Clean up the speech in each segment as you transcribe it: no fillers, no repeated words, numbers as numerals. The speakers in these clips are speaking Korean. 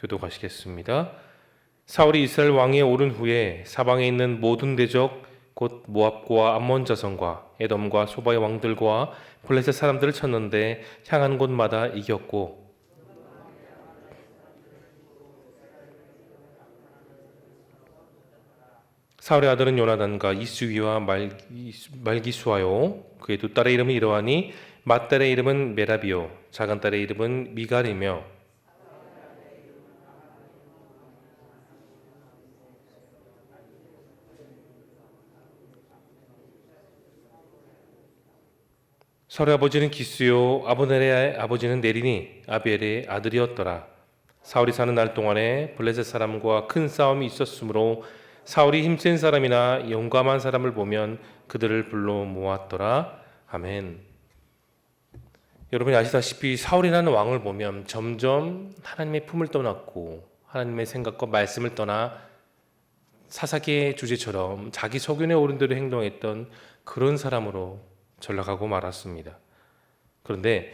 교독하시겠습니다. 사울이 이스라엘 왕위에 오른 후에 사방에 있는 모든 대적 곧 모압과 암몬 자손과 에돔과 소바의 왕들과 블레셋 사람들을 쳤는데 향하는 곳마다 이겼고, 사울의 아들은 요나단과 이스위와 말기수하요. 그의 두 딸의 이름은 이러하니 맏딸의 이름은 메라비요 작은 딸의 이름은 미갈이며, 사울의 아버지는 기스요 아브넬의 아버지는 네리니 아비엘의 아들이었더라. 사울이 사는 날 동안에 블레셋 사람과 큰 싸움이 있었으므로 사울이 힘센 사람이나 용감한 사람을 보면 그들을 불러 모았더라. 아멘. 여러분이 아시다시피 사울이라는 왕을 보면 점점 하나님의 품을 떠났고 하나님의 생각과 말씀을 떠나 사사기의 주제처럼 자기 소견에 오른 대로 행동했던 그런 사람으로 전락하고 말았습니다. 그런데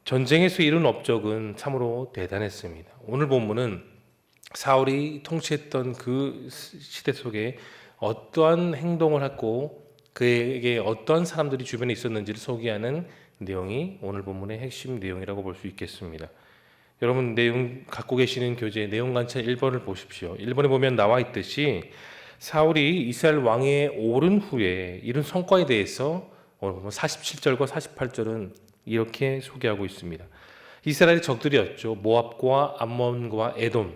전쟁에서 이룬 업적은 참으로 대단했습니다. 오늘 본문은 사울이 통치했던 그 시대 속에 어떠한 행동을 했고 그에게 어떠한 사람들이 주변에 있었는지를 소개하는 내용이 오늘 본문의 핵심 내용이라고 볼 수 있겠습니다. 여러분 내용 갖고 계시는 교재 내용 관찰 1번을 보십시오. 1번에 보면 나와 있듯이 사울이 이스라엘 왕위에 오른 후에 이룬 성과에 대해서 오늘 보면 47절과 48절은 이렇게 소개하고 있습니다. 이스라엘의 적들이었죠. 모압과 암몬과 에돔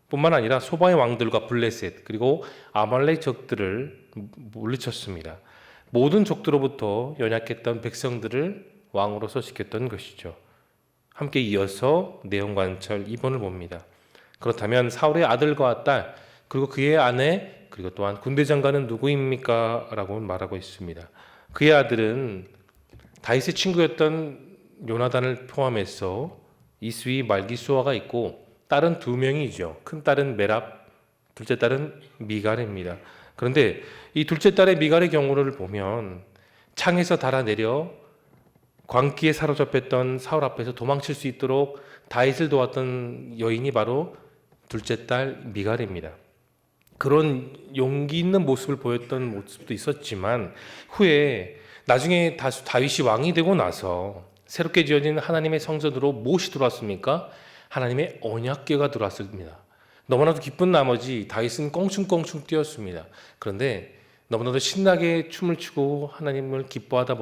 뿐만 아니라 소바의 왕들과 블레셋 그리고 아말렉 적들을 물리쳤습니다. 모든 적들로부터 연약했던 백성들을 왕으로서 지켰던 것이죠. 함께 이어서 내용 관찰 2번을 봅니다. 그렇다면 사울의 아들과 딸 그리고 그의 아내 그리고 또한 군대 장관은 누구입니까? 라고 말하고 있습니다. 그의 아들은 다윗의 친구였던 요나단을 포함해서 이스위 말기수아가 있고 딸은 두 명이죠. 큰 딸은 메랍, 둘째 딸은 미갈입니다. 그런데 이 둘째 딸의 미갈의 경우를 보면 창에서 달아내려 광기에 사로잡혔던 사울 앞에서 도망칠 수 있도록 다윗을 도왔던 여인이 바로 둘째 딸 미갈입니다. 그런 용기 있는 모습을 보였던 모습도 있었지만 후에 나중에 다윗이 왕이 되고 나서 새롭게 지어진 하나님의 성전으로 무엇이 들어왔습니까? 하나님의 언약궤가 들어왔습니다. 너무나도 기쁜 나머지 다윗은 껑충껑충 뛰었습니다. 그런데 너무나도 신나게 춤을 추고 하나님을 기뻐하다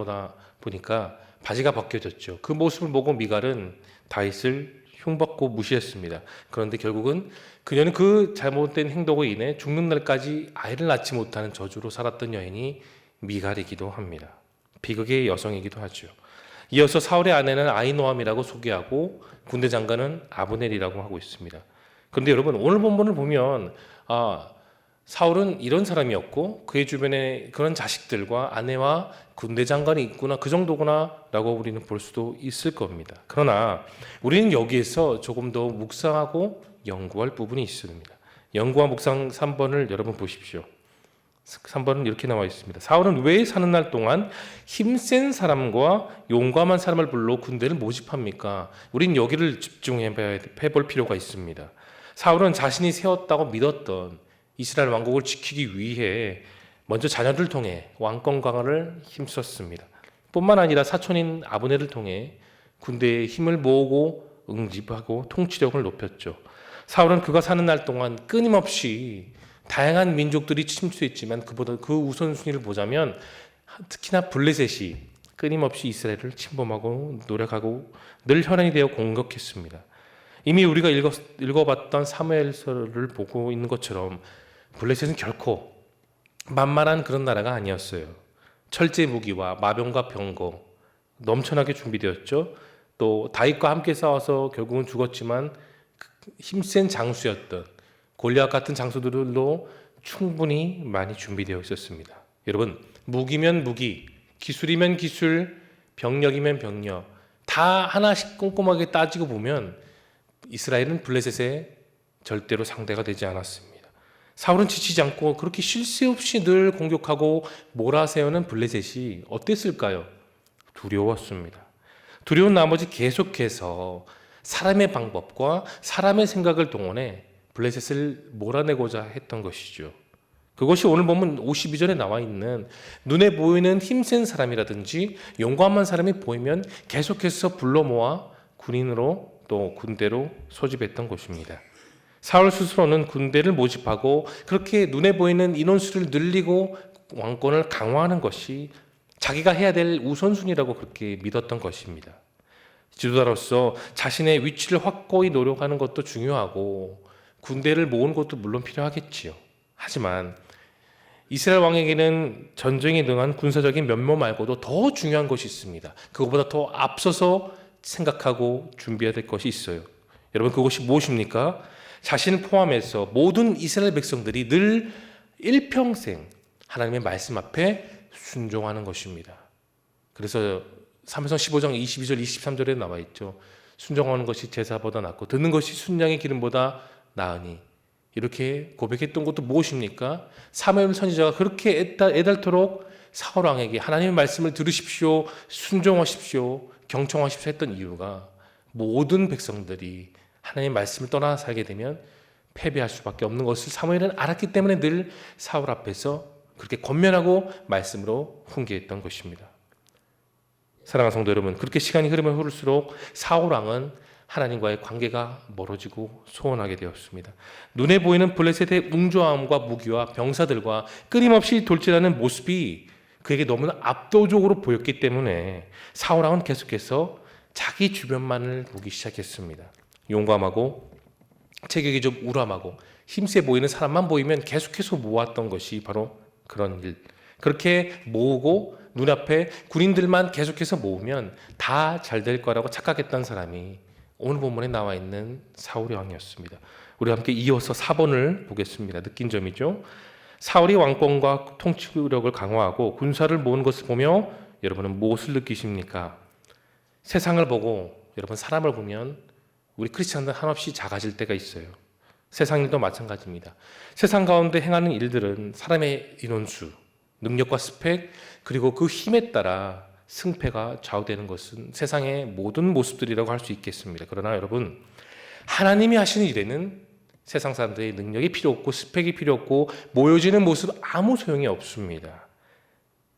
보니까 바지가 벗겨졌죠. 그 모습을 보고 미갈은 다윗을 흉받고 무시했습니다. 그런데 결국은 그녀는 그 잘못된 행동으로 인해 죽는 날까지 아이를 낳지 못하는 저주로 살았던 여인이 미갈이기도 합니다. 비극의 여성이기도 하죠. 이어서 사울의 아내는 아히노암이라고 소개하고 군대 장관은 아브넬이라고 하고 있습니다. 그런데 여러분 오늘 본문을 보면 사울은 이런 사람이었고 그의 주변에 그런 자식들과 아내와 군대 장관이 있구나 그 정도구나 라고 우리는 볼 수도 있을 겁니다. 그러나 우리는 여기에서 조금 더 묵상하고 연구할 부분이 있습니다. 연구와 묵상 3번을 여러분 보십시오. 3번은 이렇게 나와 있습니다. 사울은 왜 사는 날 동안 힘센 사람과 용감한 사람을 불러 군대를 모집합니까? 우린 여기를 집중해볼 필요가 있습니다. 사울은 자신이 세웠다고 믿었던 이스라엘 왕국을 지키기 위해 먼저 자녀들을 통해 왕권 강화를 힘썼습니다. 뿐만 아니라 사촌인 아브넬을 통해 군대의 힘을 모으고 응집하고 통치력을 높였죠. 사울은 그가 사는 날 동안 끊임없이 다양한 민족들이 침투했지만 그보다 그 우선순위를 보자면 특히나 블레셋이 끊임없이 이스라엘을 침범하고 노력하고 늘 혈안이 되어 공격했습니다. 이미 우리가 읽어봤던 사무엘서를 보고 있는 것처럼 블레셋은 결코 만만한 그런 나라가 아니었어요. 철제 무기와 마병과 병거 넘쳐나게 준비되었죠. 또 다윗과 함께 싸워서 결국은 죽었지만 힘센 장수였던 골리앗 같은 장수들로 충분히 많이 준비되어 있었습니다. 여러분 무기면 무기, 기술이면 기술, 병력이면 병력 다 하나씩 꼼꼼하게 따지고 보면 이스라엘은 블레셋의 절대로 상대가 되지 않았습니다. 사울은 지치지 않고 그렇게 쉴 새 없이 늘 공격하고 몰아세우는 블레셋이 어땠을까요? 두려웠습니다. 두려운 나머지 계속해서 사람의 방법과 사람의 생각을 동원해 블레셋을 몰아내고자 했던 것이죠. 그것이 오늘 보면 52절에 나와 있는 눈에 보이는 힘센 사람이라든지 용감한 사람이 보이면 계속해서 불러 모아 군인으로 또 군대로 소집했던 것입니다. 사울 스스로는 군대를 모집하고 그렇게 눈에 보이는 인원수를 늘리고 왕권을 강화하는 것이 자기가 해야 될 우선순위라고 그렇게 믿었던 것입니다. 지도자로서 자신의 위치를 확고히 노력하는 것도 중요하고 군대를 모으는 것도 물론 필요하겠지요. 하지만 이스라엘 왕에게는 전쟁에 능한 군사적인 면모 말고도 더 중요한 것이 있습니다. 그것보다 더 앞서서 생각하고 준비해야 될 것이 있어요. 여러분, 그것이 무엇입니까? 자신을 포함해서 모든 이스라엘 백성들이 늘 일평생 하나님의 말씀 앞에 순종하는 것입니다. 그래서 사무엘상 15장 22절 23절에 나와 있죠. 순종하는 것이 제사보다 낫고 듣는 것이 순양의 기름보다 나으니, 이렇게 고백했던 것도 무엇입니까? 사무엘 선지자가 그렇게 애달토록 사울 왕에게 하나님의 말씀을 들으십시오, 순종하십시오, 경청하십시오 했던 이유가 모든 백성들이 하나님의 말씀을 떠나 살게 되면 패배할 수밖에 없는 것을 사무엘은 알았기 때문에 늘 사울 앞에서 그렇게 권면하고 말씀으로 훈계했던 것입니다. 사랑하는 성도 여러분, 그렇게 시간이 흐르면 흐를수록 사울 왕은 하나님과의 관계가 멀어지고 소원하게 되었습니다. 눈에 보이는 블레셋의 웅조함과 무기와 병사들과 끊임없이 돌진하는 모습이 그에게 너무나 압도적으로 보였기 때문에 사울 왕은 계속해서 자기 주변만을 보기 시작했습니다. 용감하고 체격이 좀 우람하고 힘세 보이는 사람만 보이면 계속해서 모았던 것이 바로 그런 일. 그렇게 모으고 눈앞에 군인들만 계속해서 모으면 다 잘 될 거라고 착각했던 사람이 오늘 본문에 나와 있는 사울의 왕이었습니다. 우리 함께 이어서 4번을 보겠습니다. 느낀 점이죠. 사울이 왕권과 통치력을 강화하고 군사를 모은 것을 보며 여러분은 무엇을 느끼십니까? 세상을 보고 여러분 사람을 보면 우리 크리스찬들 한없이 작아질 때가 있어요. 세상 일도 마찬가지입니다. 세상 가운데 행하는 일들은 사람의 인원수, 능력과 스펙, 그리고 그 힘에 따라 승패가 좌우되는 것은 세상의 모든 모습들이라고 할 수 있겠습니다. 그러나 여러분, 하나님이 하시는 일에는 세상 사람들의 능력이 필요 없고 스펙이 필요 없고 모여지는 모습 아무 소용이 없습니다.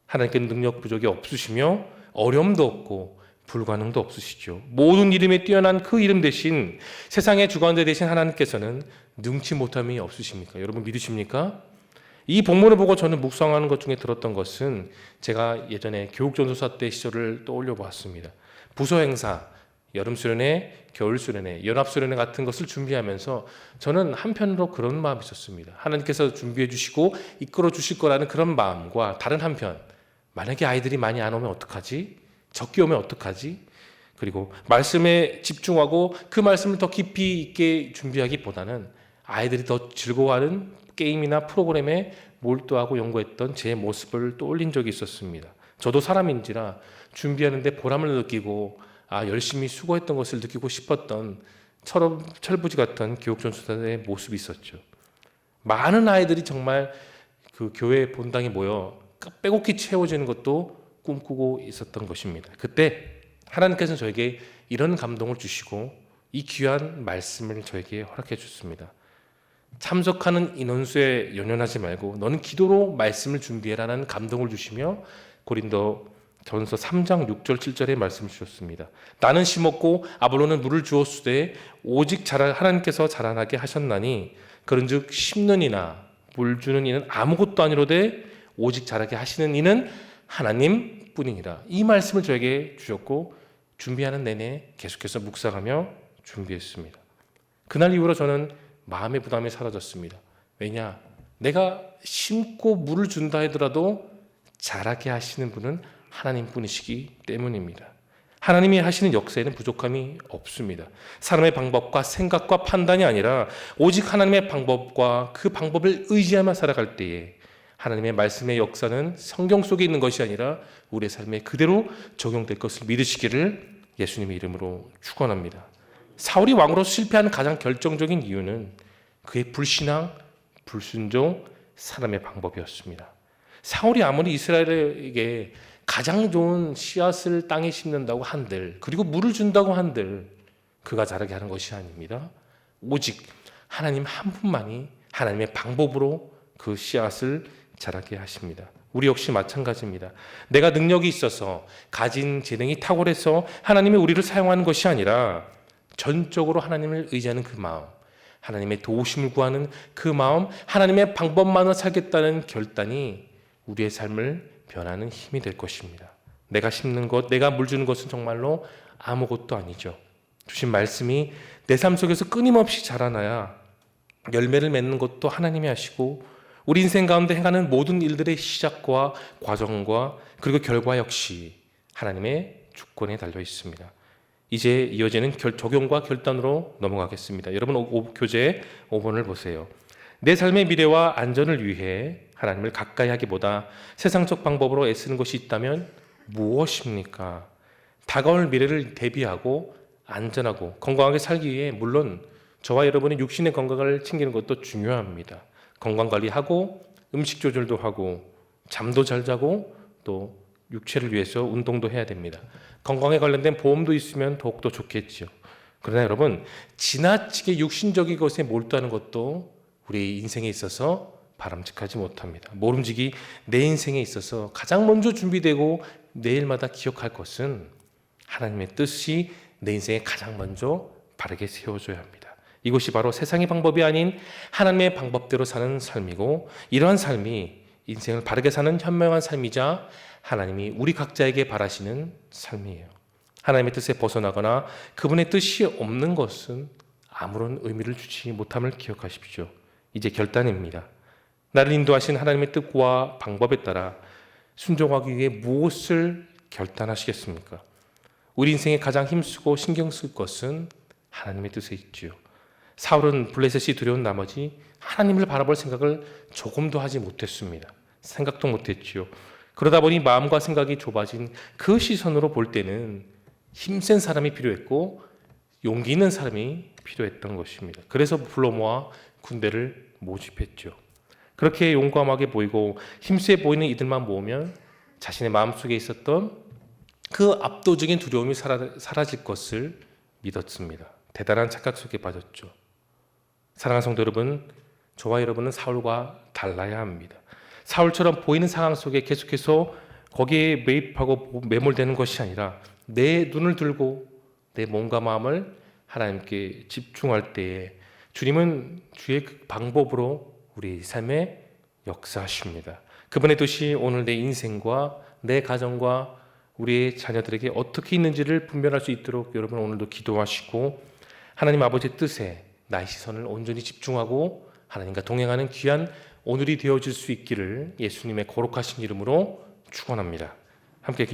하나님께는 능력 부족이 없으시며 어려움도 없고 불가능도 없으시죠. 모든 이름에 뛰어난 그 이름 대신 세상의 주관자 대신 하나님께서는 능치 못함이 없으십니까? 여러분 믿으십니까? 이 본문을 보고 저는 묵상하는 것 중에 들었던 것은 제가 예전에 교육전도사 때 시절을 떠올려 보았습니다. 부서 행사, 여름 수련회, 겨울 수련회, 연합 수련회 같은 것을 준비하면서 저는 한편으로 그런 마음이 있었습니다. 하나님께서 준비해 주시고 이끌어 주실 거라는 그런 마음과 다른 한편, 만약에 아이들이 많이 안 오면 어떡하지? 적게 오면 어떡하지? 그리고 말씀에 집중하고 그 말씀을 더 깊이 있게 준비하기보다는 아이들이 더 즐거워하는 게임이나 프로그램에 몰두하고 연구했던 제 모습을 떠올린 적이 있었습니다. 저도 사람인지라 준비하는데 보람을 느끼고 열심히 수고했던 것을 느끼고 싶었던 철부지 같은 교육전수사의 모습이 있었죠. 많은 아이들이 정말 그 교회 본당에 모여 빼곡히 채워지는 것도 꿈꾸고 있었던 것입니다. 그때 하나님께서는 저에게 이런 감동을 주시고 이 귀한 말씀을 저에게 허락해 주셨습니다. 참석하는 인원수에 연연하지 말고 너는 기도로 말씀을 준비해라는 감동을 주시며 고린도전서 3장 6절 7절에 말씀을 주셨습니다. 나는 심었고 아볼로는 물을 주었으되 오직 하나님께서 자라나게 하셨나니 그런즉 심는 이나 물 주는 이는 아무것도 아니로되 오직 자라게 하시는 이는 하나님 뿐이니라. 이 말씀을 저에게 주셨고 준비하는 내내 계속해서 묵상하며 준비했습니다. 그날 이후로 저는 마음의 부담이 사라졌습니다. 왜냐? 내가 심고 물을 준다 하더라도 자라게 하시는 분은 하나님뿐이시기 때문입니다. 하나님이 하시는 역사에는 부족함이 없습니다. 사람의 방법과 생각과 판단이 아니라 오직 하나님의 방법과 그 방법을 의지하며 살아갈 때에 하나님의 말씀의 역사는 성경 속에 있는 것이 아니라 우리의 삶에 그대로 적용될 것을 믿으시기를 예수님의 이름으로 축원합니다. 사울이 왕으로 실패한 가장 결정적인 이유는 그의 불신앙, 불순종, 사람의 방법이었습니다. 사울이 아무리 이스라엘에게 가장 좋은 씨앗을 땅에 심는다고 한들, 그리고 물을 준다고 한들 그가 자라게 하는 것이 아닙니다. 오직 하나님 한 분만이 하나님의 방법으로 그 씨앗을 자라게 하십니다. 우리 역시 마찬가지입니다. 내가 능력이 있어서 가진 재능이 탁월해서 하나님이 우리를 사용하는 것이 아니라 전적으로 하나님을 의지하는 그 마음, 하나님의 도우심을 구하는 그 마음, 하나님의 방법만으로 살겠다는 결단이 우리의 삶을 변하는 힘이 될 것입니다. 내가 심는 것, 내가 물 주는 것은 정말로 아무것도 아니죠. 주신 말씀이 내 삶 속에서 끊임없이 자라나야 열매를 맺는 것도 하나님이 하시고 우리 인생 가운데 행하는 모든 일들의 시작과 과정과 그리고 결과 역시 하나님의 주권에 달려 있습니다. 이제 이어지는 적용과 결단으로 넘어가겠습니다. 여러분 교재 5번을 보세요. 내 삶의 미래와 안전을 위해 하나님을 가까이 하기보다 세상적 방법으로 애쓰는 것이 있다면 무엇입니까? 다가올 미래를 대비하고 안전하고 건강하게 살기 위해 물론 저와 여러분의 육신의 건강을 챙기는 것도 중요합니다. 건강관리하고 음식 조절도 하고 잠도 잘 자고 또 육체를 위해서 운동도 해야 됩니다. 건강에 관련된 보험도 있으면 더욱더 좋겠죠. 그러나 여러분 지나치게 육신적인 것에 몰두하는 것도 우리 인생에 있어서 바람직하지 못합니다. 모름지기 내 인생에 있어서 가장 먼저 준비되고 내일마다 기억할 것은 하나님의 뜻이 내 인생에 가장 먼저 바르게 세워줘야 합니다. 이것이 바로 세상의 방법이 아닌 하나님의 방법대로 사는 삶이고 이러한 삶이 인생을 바르게 사는 현명한 삶이자 하나님이 우리 각자에게 바라시는 삶이에요. 하나님의 뜻에 벗어나거나 그분의 뜻이 없는 것은 아무런 의미를 주지 못함을 기억하십시오. 이제 결단입니다. 나를 인도하신 하나님의 뜻과 방법에 따라 순종하기 위해 무엇을 결단하시겠습니까? 우리 인생에 가장 힘쓰고 신경 쓸 것은 하나님의 뜻에 있지요. 사울은 블레셋이 두려운 나머지 하나님을 바라볼 생각을 조금도 하지 못했습니다. 생각도 못했지요. 그러다 보니 마음과 생각이 좁아진 그 시선으로 볼 때는 힘센 사람이 필요했고 용기 있는 사람이 필요했던 것입니다. 그래서 불러 모아 군대를 모집했죠. 그렇게 용감하게 보이고 힘세 보이는 이들만 모으면 자신의 마음속에 있었던 그 압도적인 두려움이 사라질 것을 믿었습니다. 대단한 착각 속에 빠졌죠. 사랑하는 성도 여러분, 저와 여러분은 사울과 달라야 합니다. 사울처럼 보이는 상황 속에 계속해서 거기에 매입하고 매몰되는 것이 아니라 내 눈을 들고 내 몸과 마음을 하나님께 집중할 때에 주님은 주의 방법으로 우리 삶에 역사하십니다. 그분의 뜻이 오늘 내 인생과 내 가정과 우리의 자녀들에게 어떻게 있는지를 분별할 수 있도록 여러분 오늘도 기도하시고 하나님 아버지의 뜻에 나의 시선을 온전히 집중하고 하나님과 동행하는 귀한 오늘이 되어질 수 있기를 예수님의 거룩하신 이름으로 축원합니다. 함께